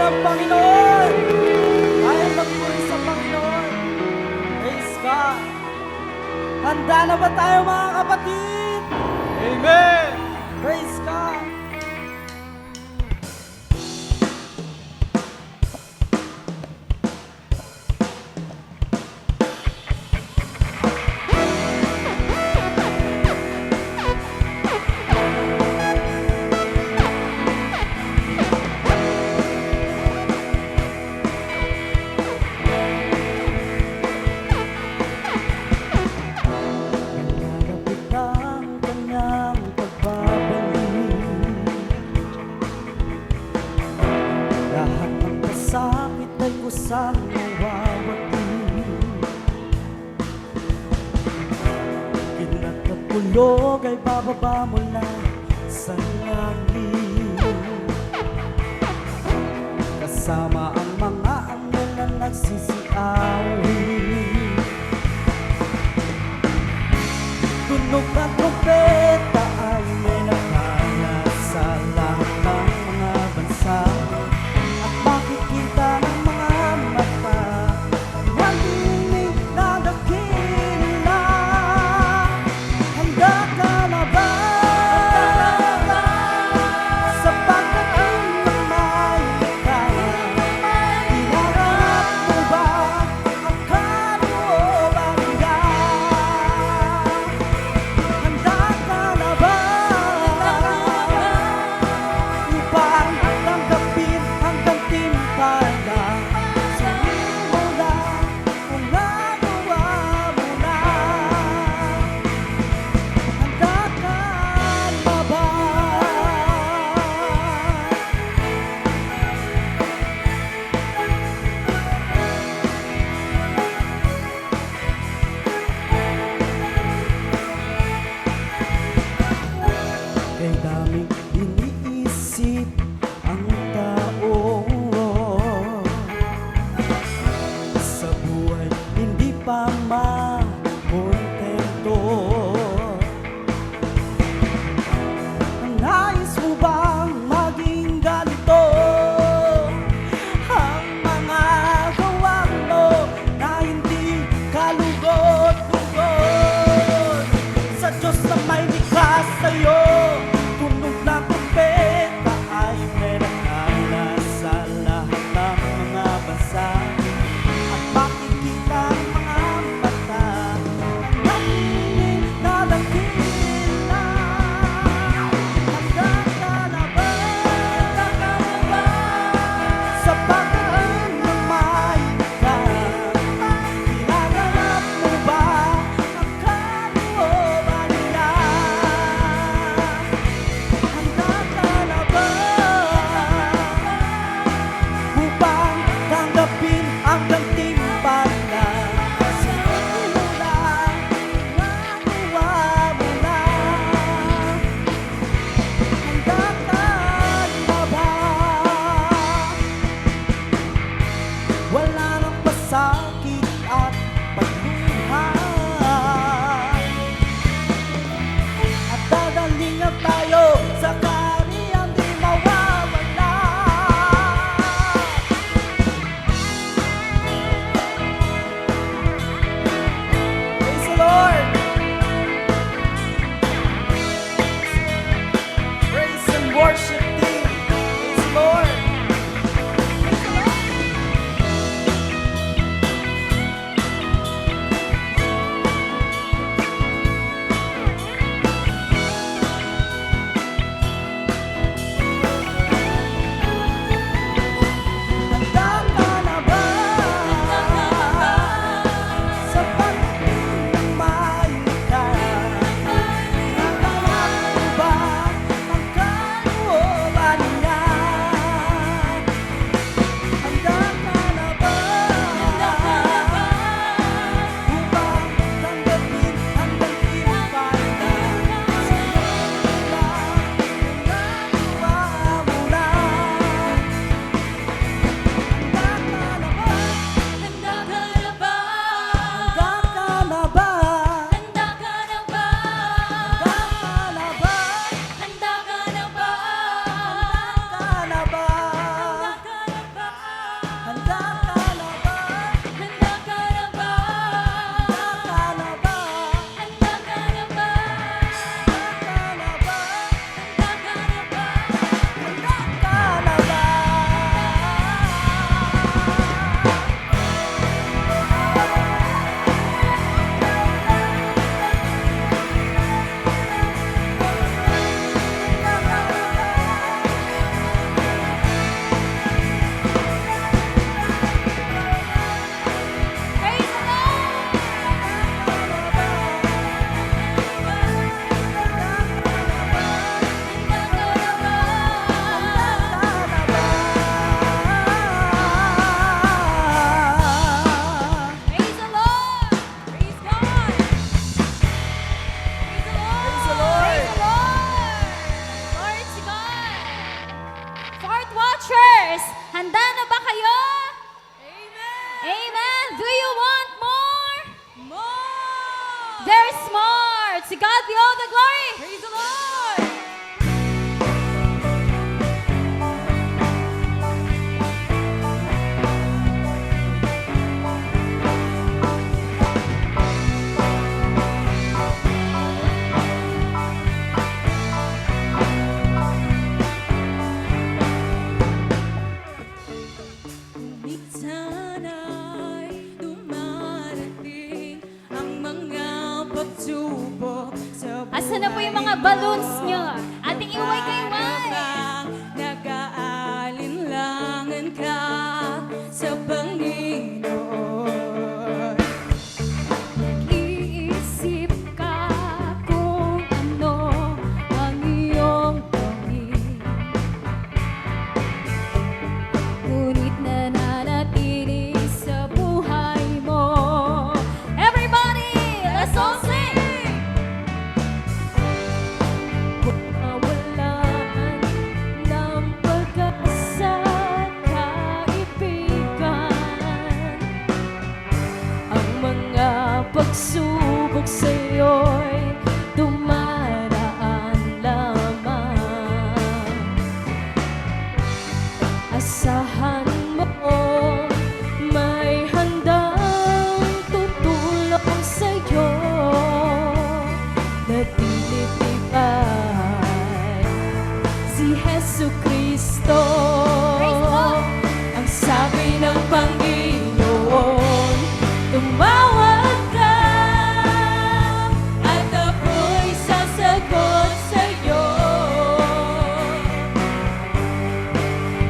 ng Panginoon. Tayo magpuri sa Panginoon. Praise God. Handa na ba tayo mga kapatid? Amen! Praise God. Sakit ay kusang mawawagi. Pinagkatulog ay bababa mula sa langit, kasama ang mga anghel na nagsisiawit. Tunog ng trompeta ay may nakaya sa lahat ng mga bansa. Makikita ng mga mata, marinig na dakila. Handa ka na ba? Sapagkat ang may kaya. Hinahanap mo ba ang kalooban niya? Handa ka To God be all the glory. Praise the Lord. Minsan ay dumarating ang mga pagsubok sa buhay. Asa na po yung mga balloons nyo? Ating iway kay Way. Nag-aalinlangan ka sa Panginoon. Nag-iisip ka kung ano ang iyong gawin. Ngunit nananatili sa buhay mo. Everybody, let's all sing! Mawalan ng pag-asa at kaibigan. Ang mga pagsubok sa'yo'y dumaraan lamang. Asahan mo, may handang tutulong sa'yo. Nagtitipay si Jesucristo. Praise God! Ang sabi ng Panginoon, tumawag ka at ako'y sasagot sa'yo.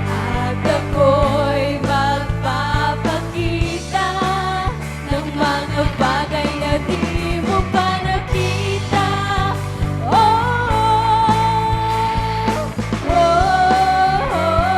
At ako'y magpapakita ng mga bagay na di mo pa nakita. Oh, oh, oh,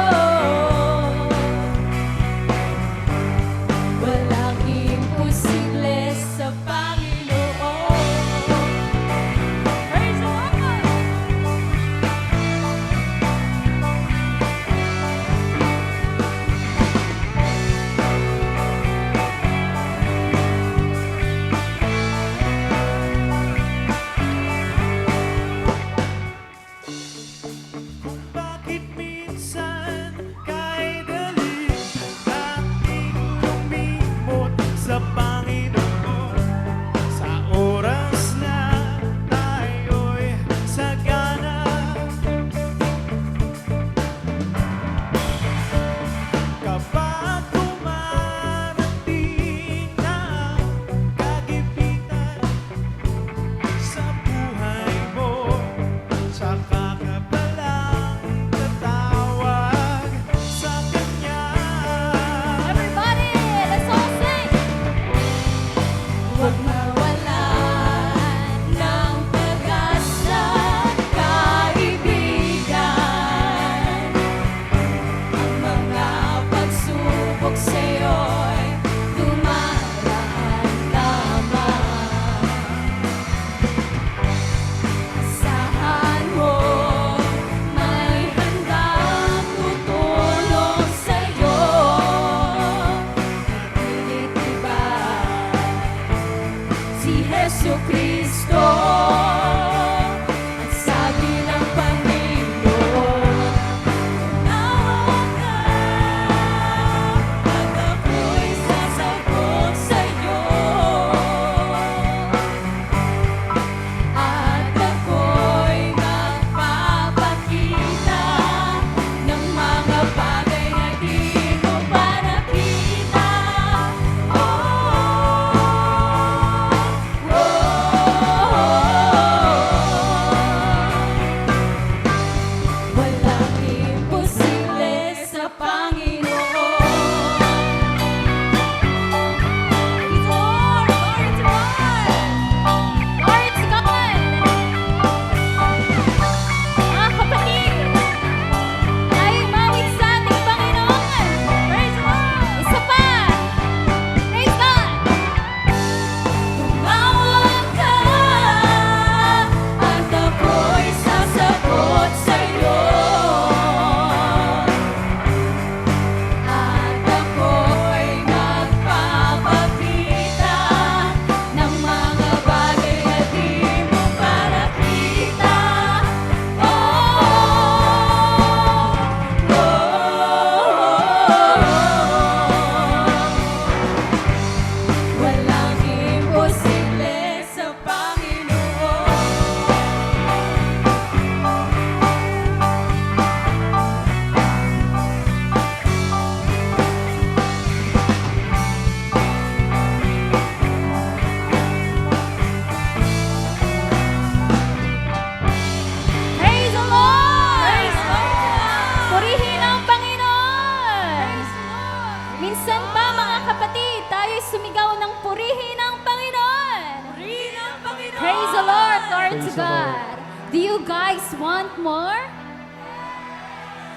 Do you guys want more?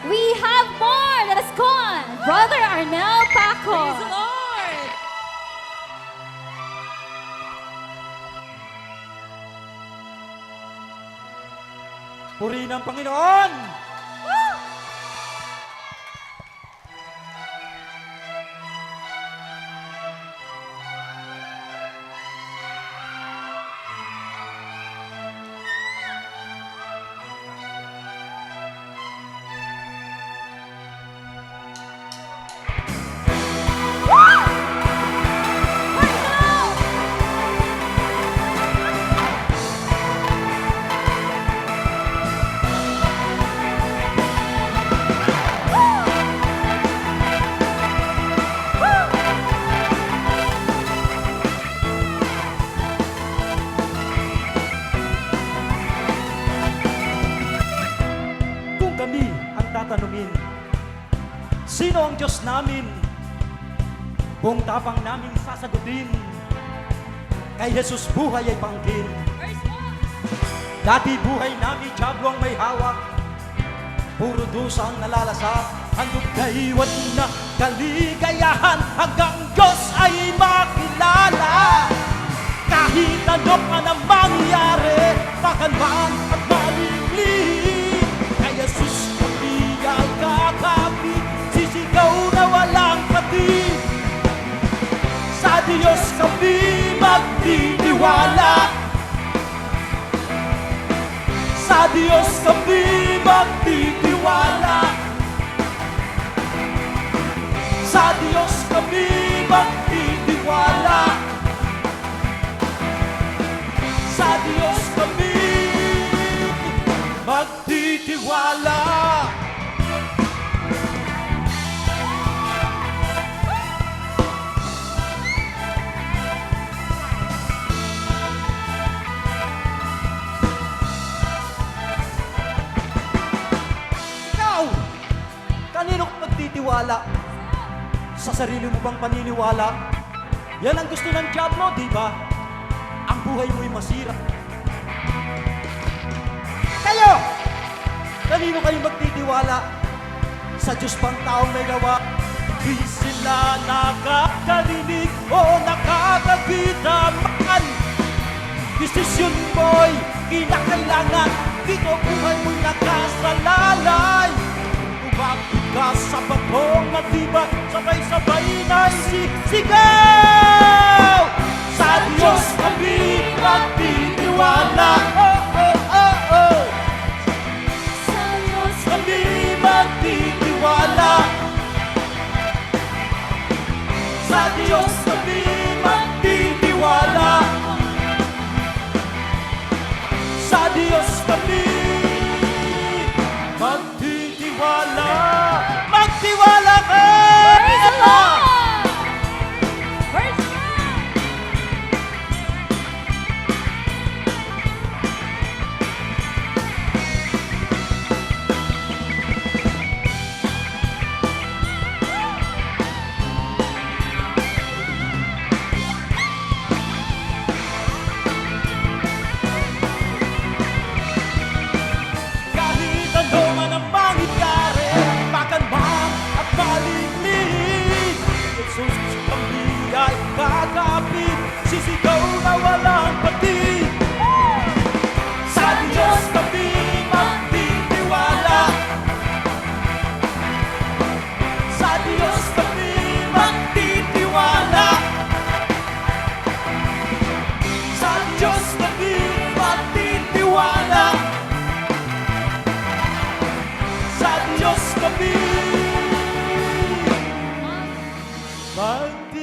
We have more! Let us go on! Brother Arnel Paco! Praise the Lord! Purihin ang Panginoon! Kung kami ang tatanungin, sino ang Diyos namin? Kung tapang namin sasagutin, kay Jesus buhay ay pangkin. Dati buhay namin, Diablo ang may hawak, puro dusa ang nalalasap. Handog kaiwan na kaligayahan, hanggang Diyos ay makilala. Kahit ano pa na mangyari, makanman at malimlim, kay Jesus kami ay kakapit, sisigaw na walang pati. Sa Diyos kami magtitiwala, sa Diyos kami magtitiwala, sa Diyos kami magtitiwala, sa Diyos kami magtitiwala. Ikaw, kanino ka magtitiwala? Sa sarili mo bang paniniwala? Yan ang gusto ng Diablo, di ba? Ang buhay mo'y masira. Kayo! Kanino kayo magtitiwala? Sa Diyos bang taong may gawa? Di sila nakakarinig o nakakakita man. Desisyon mo'y kinakailangan, dito buhay mo'y nakasalalay. Umapit ka sa batong matibay, sabay-sabay na sisigaw. Sa Diyos kami magtitiwala, oh, oh, oh, oh. Sa Diyos kami magtitiwala, sa Diyos kami magtitiwala, sa Diyos kami magtitiwala. Magtiwala ka! Praise the Lord! Praise the Lord! Kahit ano man ang mangyari, makanman at malimlim, Jesus kami ay kakapit, sisigaw na walang pati. Sa Diyos kami magtitiwala, sa Diyos kami magtitiwala, sa Diyos kami magtitiwala, sa Diyos kami magtitiwala.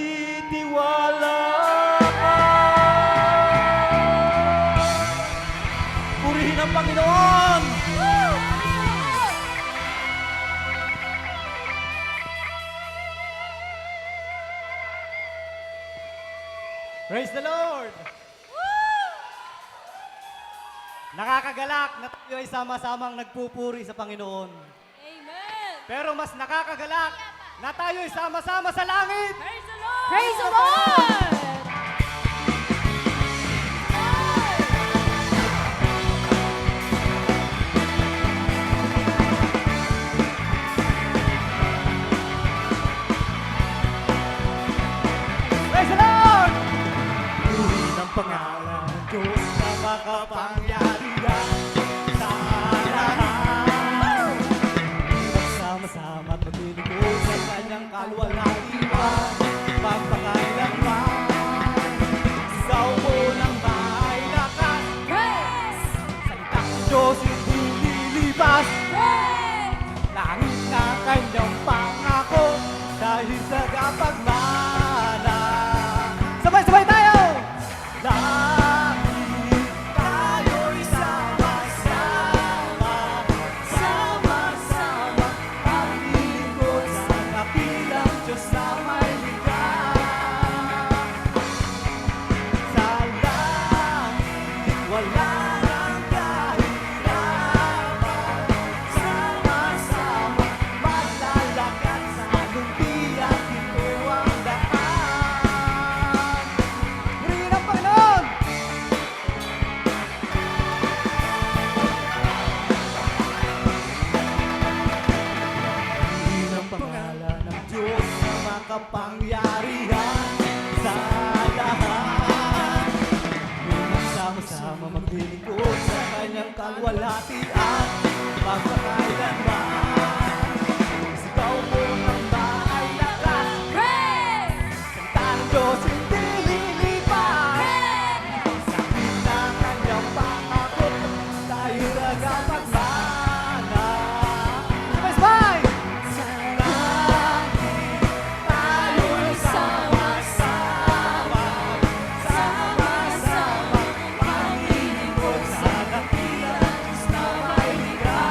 Purihin ang Panginoon! Praise the Lord! Nakakagalak na tayo ay sama-samang nagpupuri sa Panginoon. Amen! Pero mas nakakagalak na tayo ay sama-sama sa langit. Praise the Lord! Praise the Lord! kapangyarihan sa lahat. Magsama-sama at maglilingkod sa kanyang kaluwalhatian, magpakailanman. Sigaw mo ng may lakas, Praise! salitang Diyos hindi lilipas. Praise! Langit na kanyang pangako dahil sa kapagmana. Sabay-sabay tayo! Langit tayo'y sama-sama, sama-sama, paglilingkod sa kapilang Diyos na may likha. Sa langit wala nang kahirapan, sama-sama maglalakad sa lumpiang ito ang daan. Purihin ang Panginoon! Purihin ang pangalan ng Diyos na makapangyarihan sa lahat. Magsama-sama maglilingkod sa kanyang kalwalhatian, magpakailanman. Sigaw mo ng may lakas, Praise! salita ng Diyos hindi lilipas. Sakit na kanyang pangako dahil nagapagmana. Sabay-sabay! Sa langit tayo'y sama-sama, sama-sama, maglilingkod sa kapilang Diyos na may likha.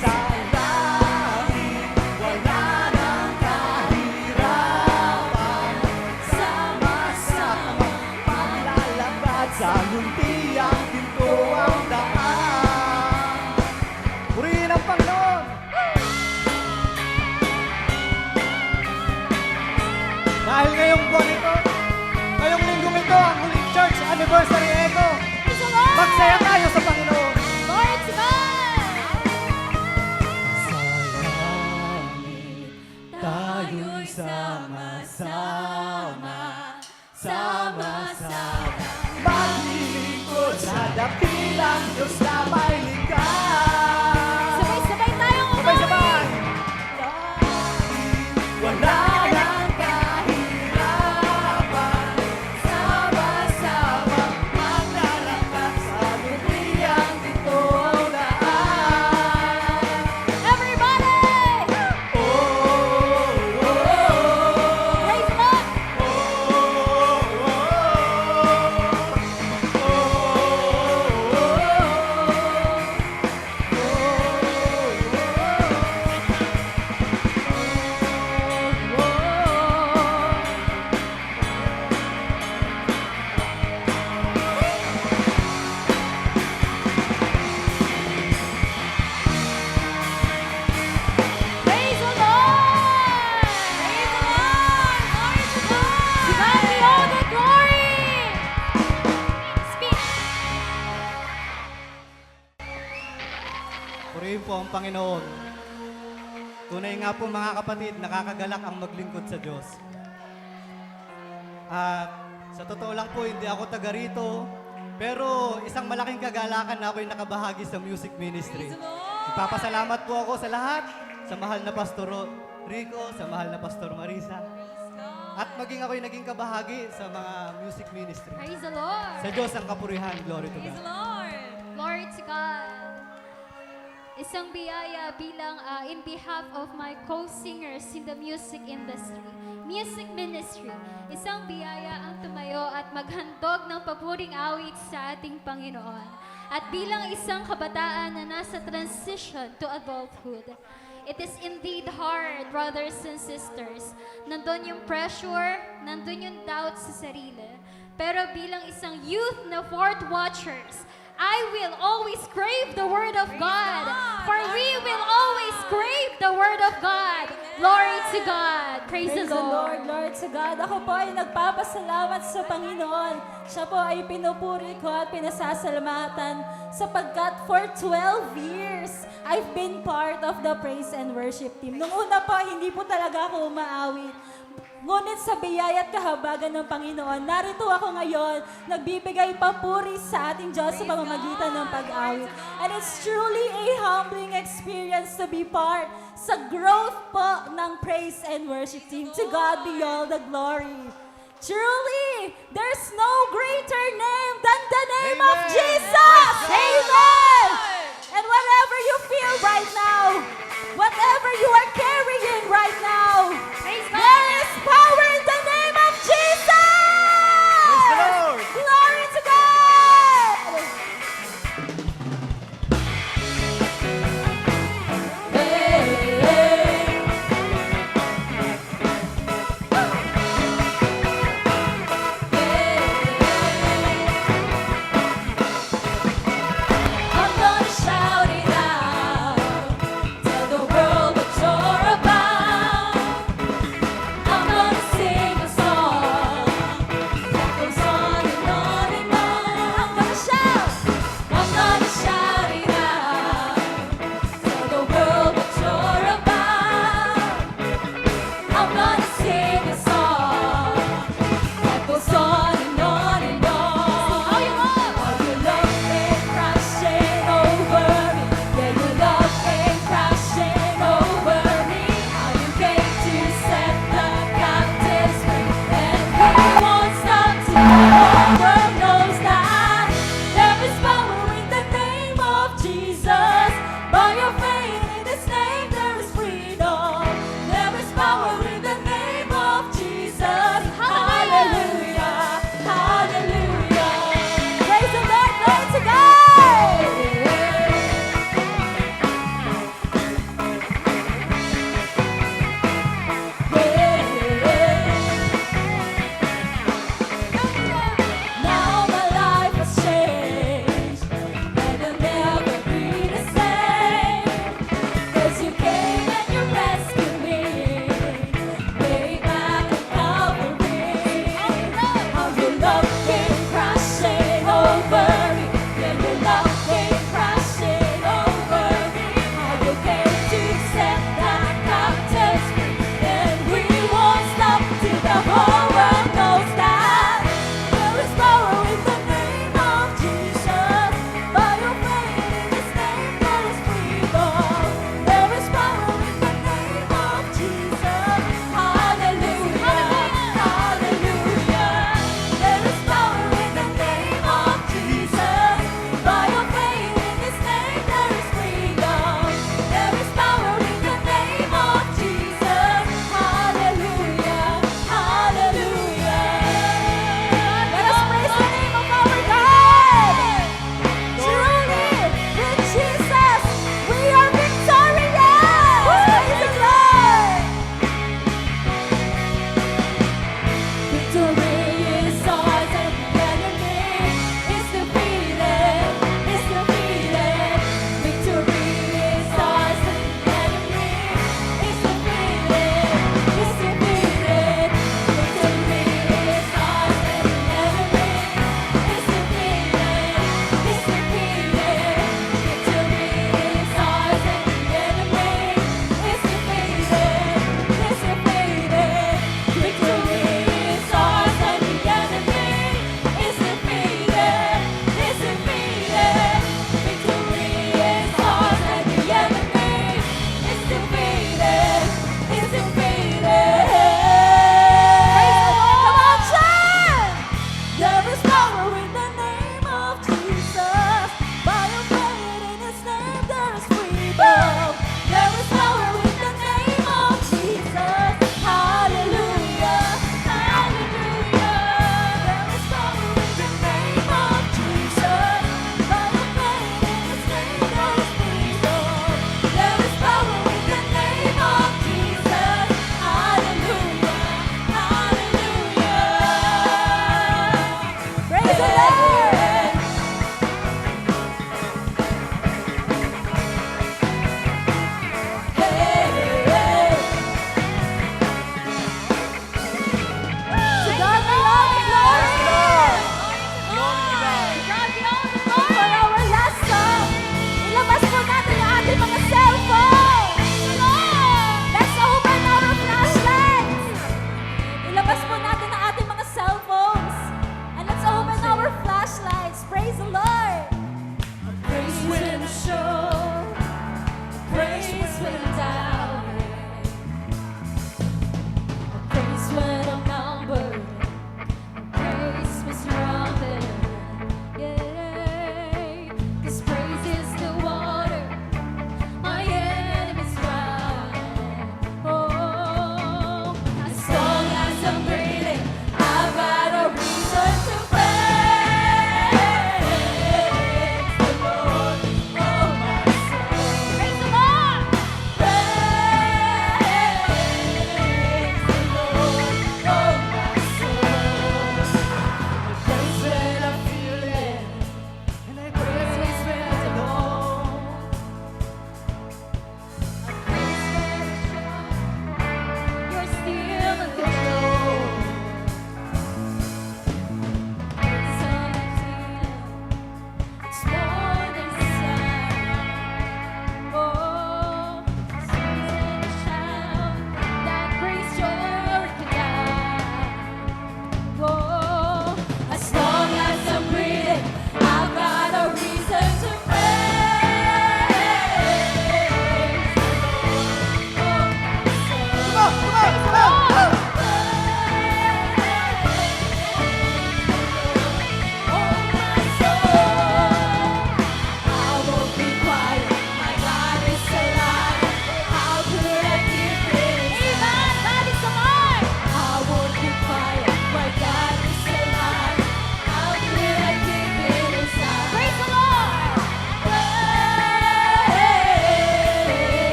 Sa langit wala nang kahirapan, sama-sama maglalakad sa lumpiang pinto ang daan. Purihin ang Panginoon! Dahil ngayong buwan ito, ngayong linggong ito, ang huling church anniversary ito, Praise the Lord! magsaya tayo sa Panginoon. Glory to God! Sa langit tayo'y sama-sama, sama-sama, maglilingkod sa dakilang Diyos na may likha. Sabay-sabay tayong Sabay-sabay! umawit! Wala nang kahirapan, sama-sama maglalakad sa lumpiang ito ang daan. Everybody! Oh, oh, oh, Praise the Lord! Praise the Lord! Praise the Lord! Glory to God! To God be all the glory! Speak! Purihin po ang Panginoon. Tunay nga po mga kapatid, nakakagalak ang maglingkod sa Diyos. At sa totoo lang po, hindi ako taga rito, pero isang malaking kagalakan na ako'y nakabahagi sa music ministry. Praise the Lord! Ipapasalamat po ako sa lahat, sa mahal na Pastor Rico, sa mahal na Pastor Marisa, Praise God! at maging ako'y naging kabahagi sa mga music ministry. Praise the Lord! Sa Diyos ang kapurihan, glory to Praise the God. Lord! Glory to God! Isang biyaya bilang in behalf of my co-singers in the music industry, music ministry. Isang biyaya ang tumayo at maghandog ng paboring awit sa ating Panginoon. At bilang isang kabataan na nasa transition to adulthood, it is indeed hard, brothers and sisters. Nandun yung pressure, nandun yung doubt sa sarili. Pero bilang isang youth na fourth watchers, I will always crave the Word of God. For we will always crave the Word of God. Glory to God. Praise the Lord. Lord to God. Ako po ay nagpapasalamat sa Panginoon. Siya po ay pinupuri ko at pinasasalamatan sapagkat for 12 years, I've been part of the praise and worship team. Nung una po, hindi po talaga ako umaawit. Ngunit sa biyaya at kahabagan ng Panginoon, narito ako ngayon, nagbibigay papuri sa ating Diyos sa pamamagitan ng pag-awit. And it's truly a humbling experience to be part sa growth po ng praise and worship team. To God be all the glory. Truly, there's no greater name than the name of Jesus. Amen. And whatever you feel right now, whatever you are carrying right now, Praise God. there is power in the name of Jesus. Praise the Lord. Glory to God. Hey, hey.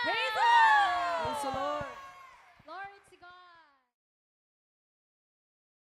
Praise the Lord! Praise the Lord.